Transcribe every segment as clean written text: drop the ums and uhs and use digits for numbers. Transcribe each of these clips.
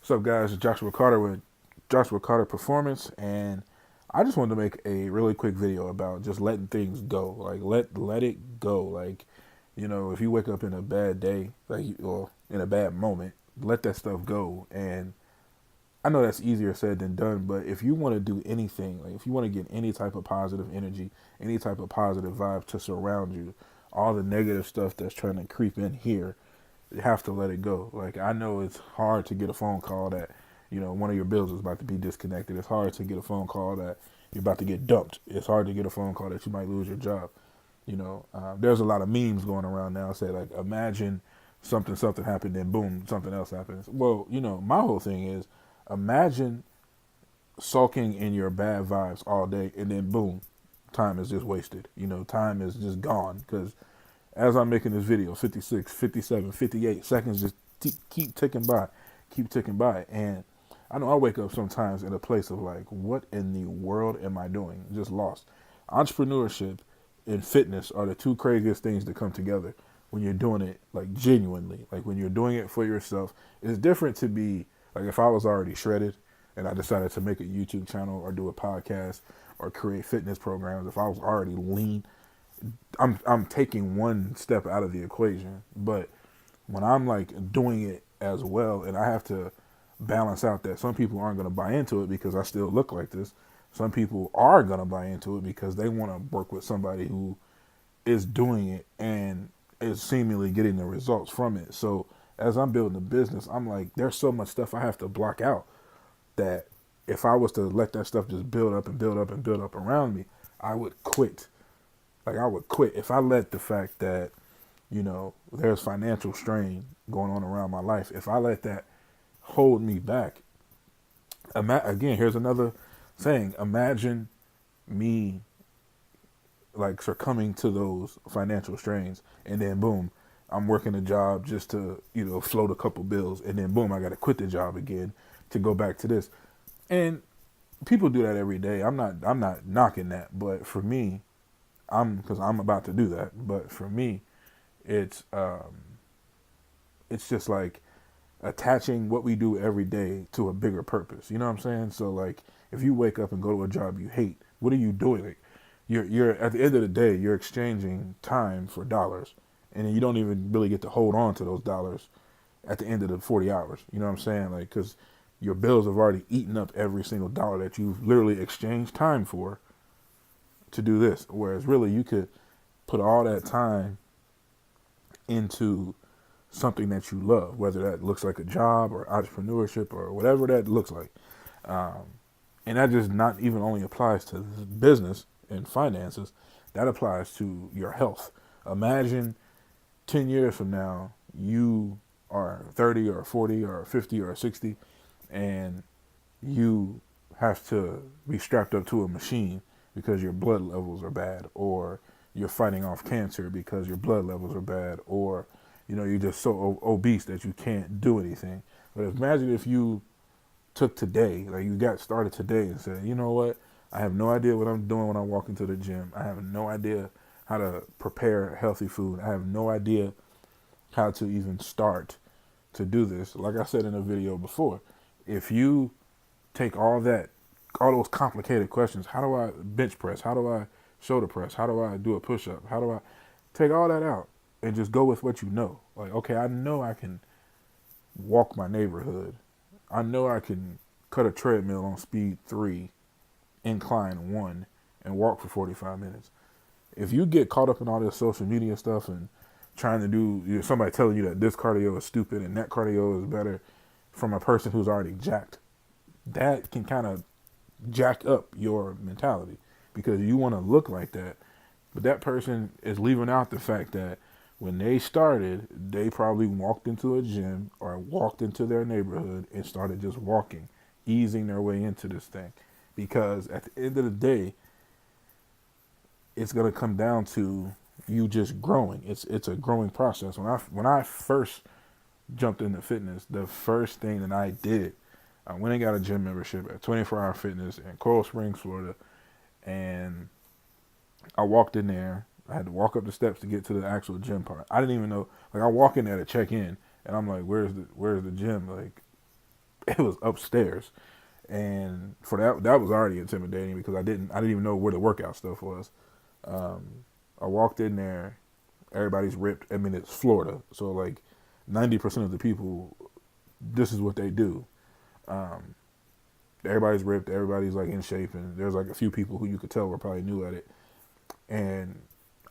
What's up, guys? It's Joshua Carter with Joshua Carter Performance, and I just wanted to make a really quick video about just letting things go. Like let it go. Like, if you wake up in a bad day, or in a bad moment, let that stuff go. And I know that's easier said than done, but if you want to do anything, like if you want to get any type of positive energy, any type of positive vibe to surround you, all the negative stuff that's trying to creep in here, you have to let it go. Like, I know it's hard to get a phone call that, one of your bills is about to be disconnected. It's hard to get a phone call that you're about to get dumped. It's hard to get a phone call that you might lose your job. There's a lot of memes going around now. Say, like, imagine something happened, then boom, something else happens. Well, my whole thing is, imagine sulking in your bad vibes all day, and then boom, time is just wasted. Time is just gone because as I'm making this video, 56, 57, 58 seconds just keep ticking by, keep ticking by. And I know I wake up sometimes in a place of like, what in the world am I doing? Just lost. Entrepreneurship and fitness are the two craziest things to come together when you're doing it like genuinely. Like when you're doing it for yourself. It's different to be like, if I was already shredded and I decided to make a YouTube channel or do a podcast or create fitness programs, if I was already lean, I'm taking one step out of the equation. But when I'm like doing it as well, and I have to balance out that some people aren't going to buy into it because I still look like this. Some people are going to buy into it because they want to work with somebody who is doing it and is seemingly getting the results from it. So as I'm building a business, I'm like, there's so much stuff I have to block out that if I was to let that stuff just build up and build up and build up around me, I would quit. Like, I would quit if I let the fact that, there's financial strain going on around my life. If I let that hold me back, again, here's another thing. Imagine me like succumbing to those financial strains, and then boom, I'm working a job just to, float a couple bills, and then boom, I got to quit the job again to go back to this. And people do that every day. I'm not knocking that, but for me, because I'm about to do that. But for me, it's it's just like attaching what we do every day to a bigger purpose. You know what I'm saying? So like, if you wake up and go to a job you hate, what are you doing? Like, you're at the end of the day, you're exchanging time for dollars, and then you don't even really get to hold on to those dollars at the end of the 40 hours. You know what I'm saying? Like, because your bills have already eaten up every single dollar that you've literally exchanged time for to do this. Whereas really, you could put all that time into something that you love, whether that looks like a job or entrepreneurship or whatever that looks like. Um, and that just not even only applies to business and finances, that applies to your health. Imagine 10 years from now, you are 30 or 40 or 50 or 60, and you have to be strapped up to a machine because your blood levels are bad, or you're fighting off cancer because your blood levels are bad, or you're just so obese that you can't do anything. But imagine if you took today, like you got started today and said, you know what, I have no idea what I'm doing when I walk into the gym. I have no idea how to prepare healthy food. I have no idea how to even start to do this. Like I said in a video before, if you take all those complicated questions, how do I bench press? How do I shoulder press? How do I do a push up? How do I take all that out and just go with what you know? Like, okay, I know I can walk my neighborhood. I know I can cut a treadmill on speed 3, incline 1, and walk for 45 minutes. If you get caught up in all this social media stuff and trying to do, somebody telling you that this cardio is stupid and that cardio is better from a person who's already jacked, that can kind of jack up your mentality because you want to look like that. But that person is leaving out the fact that when they started, they probably walked into a gym or walked into their neighborhood and started just walking, easing their way into this thing. Because at the end of the day, it's going to come down to you just growing. It's a growing process. When I first jumped into fitness, the first thing that I did, I went and got a gym membership at 24 Hour Fitness in Coral Springs, Florida, and I walked in there. I had to walk up the steps to get to the actual gym part. I didn't even know. Like, I walk in there to check in, and I'm like, "Where's the gym?" Like, It was upstairs, and for that was already intimidating because I didn't even know where the workout stuff was. I walked in there, everybody's ripped. I mean, it's Florida, so like 90% of the people, this is what they do. Um, Everybody's ripped, everybody's like in shape, and there's like a few people who you could tell were probably new at it. And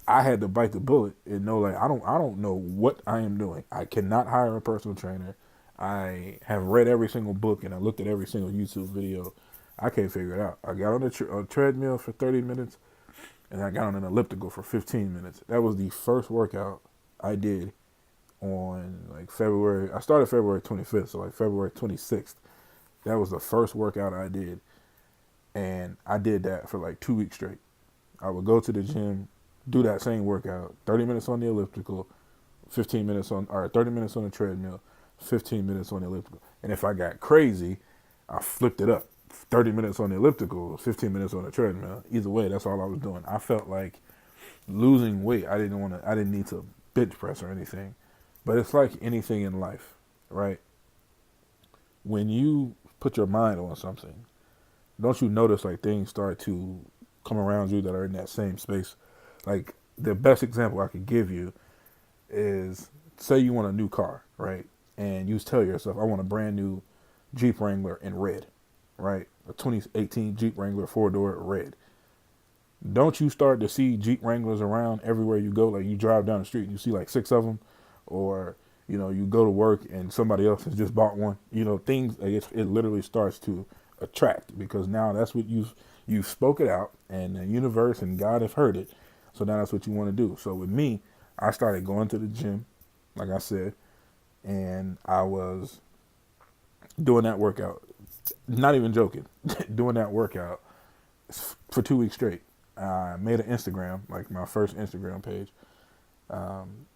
I had to bite the bullet and know like I don't know what I am doing. I cannot hire a personal trainer. I have read every single book and I looked at every single YouTube video. I can't figure it out. I got on a treadmill for 30 minutes and I got on an elliptical for 15 minutes. That was the first workout I did on like February. I started February 25th, so like February 26th. That was the first workout I did, and I did that for like 2 weeks straight. I would go to the gym, do that same workout, 30 minutes on the elliptical, 15 minutes on, or 30 minutes on the treadmill, 15 minutes on the elliptical. And if I got crazy, I flipped it up. 30 minutes on the elliptical, 15 minutes on the treadmill. Either way, that's all I was doing. I felt like losing weight. I didn't need to bench press or anything. But it's like anything in life, right? When you put your mind on something, don't you notice like things start to come around you that are in that same space? Like the best example I could give you is say you want a new car, right? And you tell yourself, I want a brand new Jeep Wrangler in red, right? A 2018 Jeep Wrangler 4-door red. Don't you start to see Jeep Wranglers around everywhere you go? Like you drive down the street and you see like 6 of them, or you go to work and somebody else has just bought one. Things like it literally starts to attract because now that's what you've spoke it out and the universe and God have heard it. So now that's what you want to do. So with me, I started going to the gym, like I said, and I was doing that workout. Not even joking, doing that workout for 2 weeks straight. I made an Instagram, like my first Instagram page,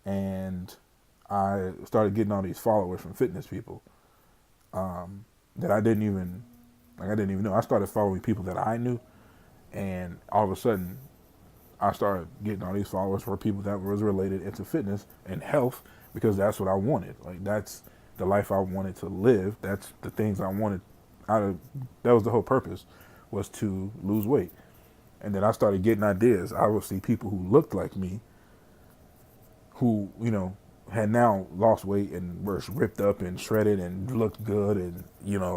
and I started getting all these followers from fitness people that I didn't even know. I started following people that I knew, and all of a sudden, I started getting all these followers for people that was related into fitness and health because that's what I wanted. Like that's the life I wanted to live. That's the things I wanted. That was the whole purpose, was to lose weight. And then I started getting ideas. I would see people who looked like me, who had now lost weight and were ripped up and shredded and looked good and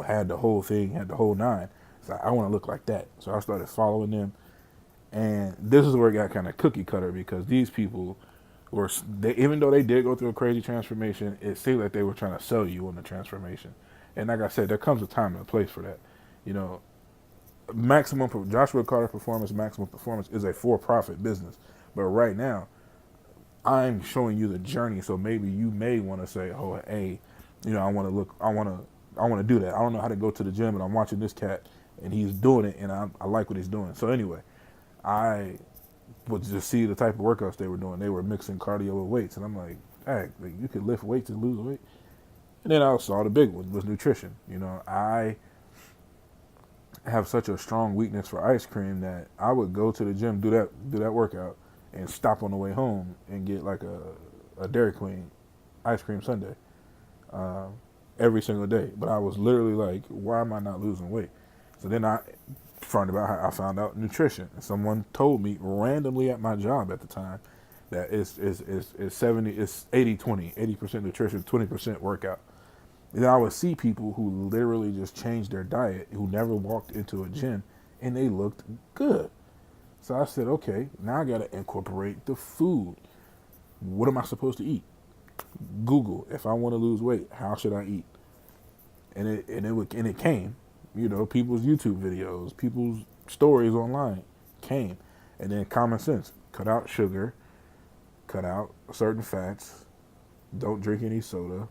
had the whole thing, had the whole nine. So I want to look like that. So I started following them. And this is where it got kind of cookie cutter because these people even though they did go through a crazy transformation, it seemed like they were trying to sell you on the transformation. And like I said, there comes a time and a place for that. Joshua Carter Performance, Maximum Performance is a for-profit business. But right now, I'm showing you the journey. So maybe you may want to say, oh, hey, I want to do that. I don't know how to go to the gym, and I'm watching this cat, and he's doing it, and I like what he's doing. So anyway, I would just see the type of workouts they were doing. They were mixing cardio with weights, and I'm like, hey, like you could lift weights and lose weight. And then I saw the big one was nutrition. I have such a strong weakness for ice cream that I would go to the gym, do that workout, and stop on the way home and get like a Dairy Queen ice cream sundae every single day. But I was literally like, why am I not losing weight? So then I found out nutrition. And someone told me randomly at my job at the time that it's 80-20, 80% nutrition, 20% workout. And I would see people who literally just changed their diet, who never walked into a gym, and they looked good. So I said, okay, now I got to incorporate the food. What am I supposed to eat? Google, if I want to lose weight, how should I eat? And it came, people's YouTube videos, people's stories online came. And then common sense, cut out sugar, cut out certain fats, don't drink any soda,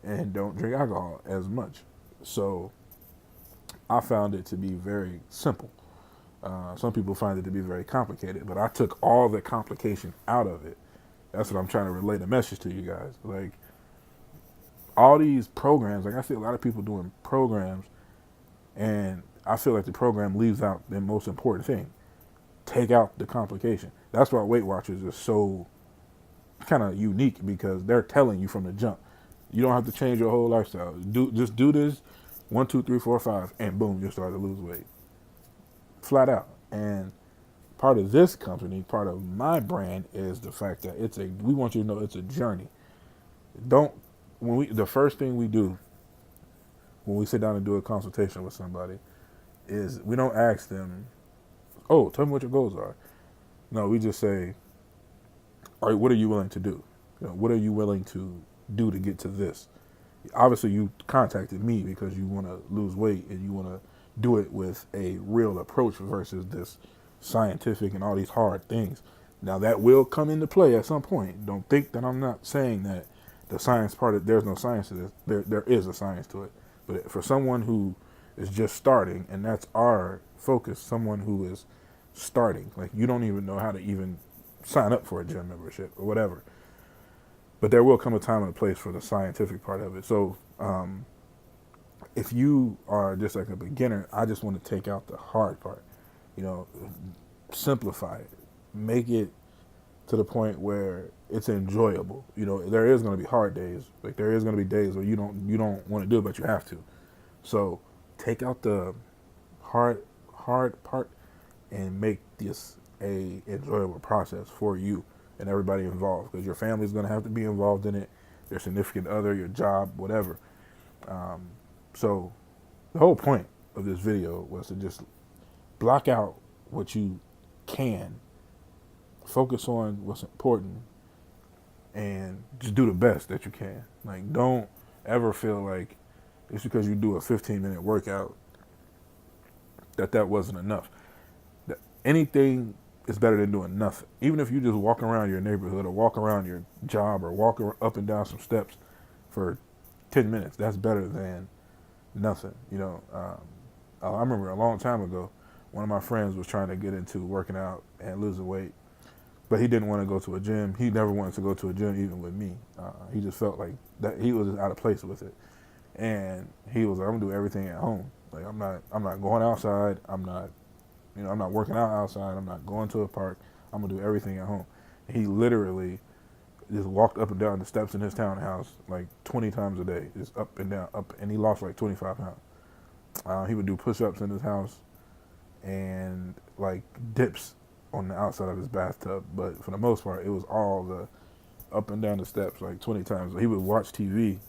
and don't drink alcohol as much. So I found it to be very simple. Some people find it to be very complicated, but I took all the complication out of it. That's what I'm trying to relay the message to you guys. Like all these programs, like I see a lot of people doing programs, and I feel like the program leaves out the most important thing. Take out the complication. That's why Weight Watchers is so kind of unique because they're telling you from the jump. You don't have to change your whole lifestyle. Just do this, 1, 2, 3, 4, 5, and boom, you'll start to lose weight, flat out. And part of this company, part of my brand is the fact that we want you to know it's a journey. Don't the first thing we do when we sit down and do a consultation with somebody is we don't ask them, "Oh, tell me what your goals are." No, we just say, "All right, what are you willing to do? What are you willing to do to get to this?" Obviously, you contacted me because you want to lose weight and you want to do it with a real approach versus this scientific and all these hard things. Now, that will come into play at some point. Don't think that I'm not saying that the science part of there's no science to this. There is a science to it. But for someone who is just starting, and that's our focus, someone who is starting, like you don't even know how to even sign up for a gym membership or whatever. But there will come a time and a place for the scientific part of it. So if you are just like a beginner, I just want to take out the hard part. Simplify it, make it to the point where it's enjoyable. There is going to be hard days. Like there is going to be days where you don't want to do it, but you have to. So take out the hard part and make this a enjoyable process for you and everybody involved, because your family is going to have to be involved in it, your significant other, your job, whatever. So the whole point of this video was to just block out what you can, focus on what's important, and just do the best that you can. Like, don't ever feel like it's because you do a 15-minute workout that wasn't enough. Anything is better than doing nothing. Even if you just walk around your neighborhood or walk around your job or walk up and down some steps for 10 minutes, that's better than nothing. I remember a long time ago, one of my friends was trying to get into working out and losing weight, but he didn't want to go to a gym. He never wanted to go to a gym, even with me. He just felt like that he was just out of place with it, and he was like, "I'm gonna do everything at home. Like I'm not going outside. I'm not working out outside. I'm not going to a park. I'm gonna do everything at home." And he literally just walked up and down the steps in his townhouse like 20 times a day, just up and down, and he lost like 25 pounds. He would do push-ups in his house and like dips on the outside of his bathtub, but for the most part, it was all the up and down the steps like 20 times. He would watch TV.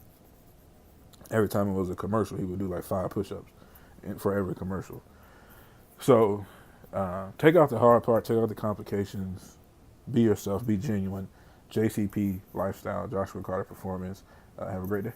Every time it was a commercial, he would do like 5 push-ups for every commercial. So take out the hard part, take out the complications, be yourself, be genuine. JCP Lifestyle, Joshua Carter Performance. Have a great day.